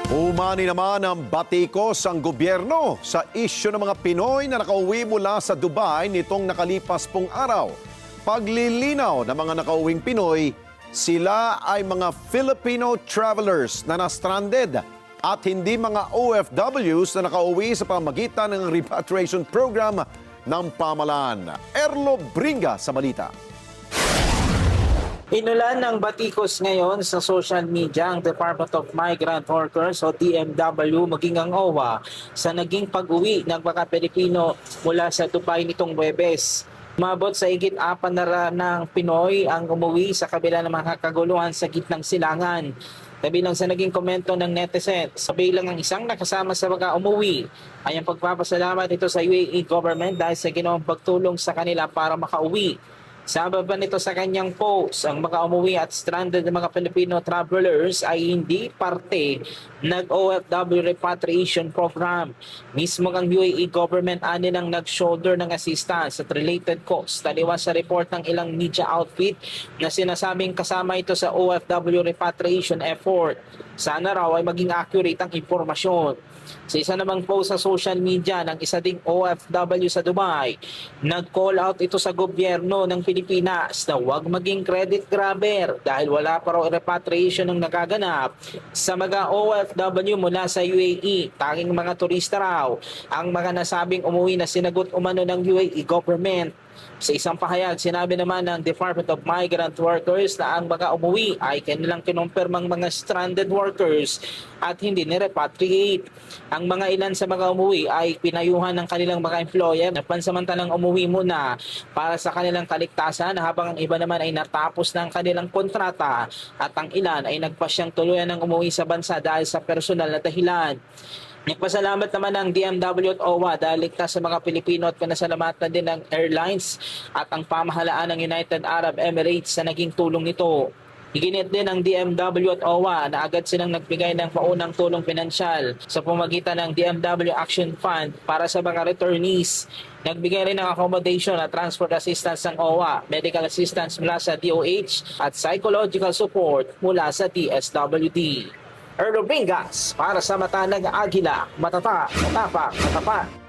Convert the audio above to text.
Umani naman ang batikos ang gobyerno sa isyu ng mga Pinoy na nakauwi mula sa Dubai nitong nakalipas pong araw. Paglilinaw ng mga nakauwing Pinoy, sila ay mga Filipino travelers na na-stranded at hindi mga OFWs na nakauwi sa pamamagitan ng repatriation program ng pamahalaan. Erlo Bringa sa balita. Inulan ng batikos ngayon sa social media ang Department of Migrant Workers o DMW maging ang OWA sa naging pag-uwi ng mga Pilipino mula sa Dubai nitong Huwebes. Umabot sa higit 4 na ng Pinoy ang umuwi sa kabila ng mga kaguluhan sa gitnang silangan. Kabilang sa naging komento ng netizen, sabi lang ang isang nakasama sa mga umuwi ay ang pagpapasalamat ito sa UAE government dahil sa ginawang pagtulong sa kanila para makauwi. Sabab nito sa kanyang post, ang mga umuwi at stranded ng mga Filipino travelers ay hindi parte ng OFW repatriation program. Mismo ang UAE government ani nang nag-shoulder ng assistance at related costs. Taliwas sa report ng ilang media outfit na sinasabing kasama ito sa OFW repatriation effort. Sana raw ay maging accurate ang impormasyon. Sa isa namang post sa social media ng isa ding OFW sa Dubai, nag-call out ito sa gobyerno ng Pilipinas na huwag maging credit grabber dahil wala pa raw repatriation ng nagaganap sa mga OFW mula sa UAE. Tanging mga turista raw ang mga nasabing umuwi na sinagot umano ng UAE government. Sa isang pahayag, sinabi naman ng Department of Migrant Workers na ang mga umuwi ay kanilang kinumpirmang mga stranded workers at hindi ni-repatriate. Ang mga ilan sa mga umuwi ay pinayuhan ng kanilang mga employer na pansamantalang umuwi muna para sa kanilang kaligtasan habang ang iba naman ay natapos ng kanilang kontrata at ang ilan ay nagpasyang tuluyan ng umuwi sa bansa dahil sa personal na dahilan. Nagpasalamat naman ng DMW at OWA dahil ligtas sa mga Pilipino at pinasalamatan din ng airlines at ang pamahalaan ng United Arab Emirates sa naging tulong nito. Iginit din ng DMW at OWA na agad silang nagbigay ng paunang tulong pinansyal sa pamagitan ng DMW Action Fund para sa mga returnees. Nagbigay rin ng accommodation at transport assistance ng OWA, medical assistance mula sa DOH at psychological support mula sa DSWD. Erlo Bringas para sa Mata ng Agila, matata, matapak, matapat.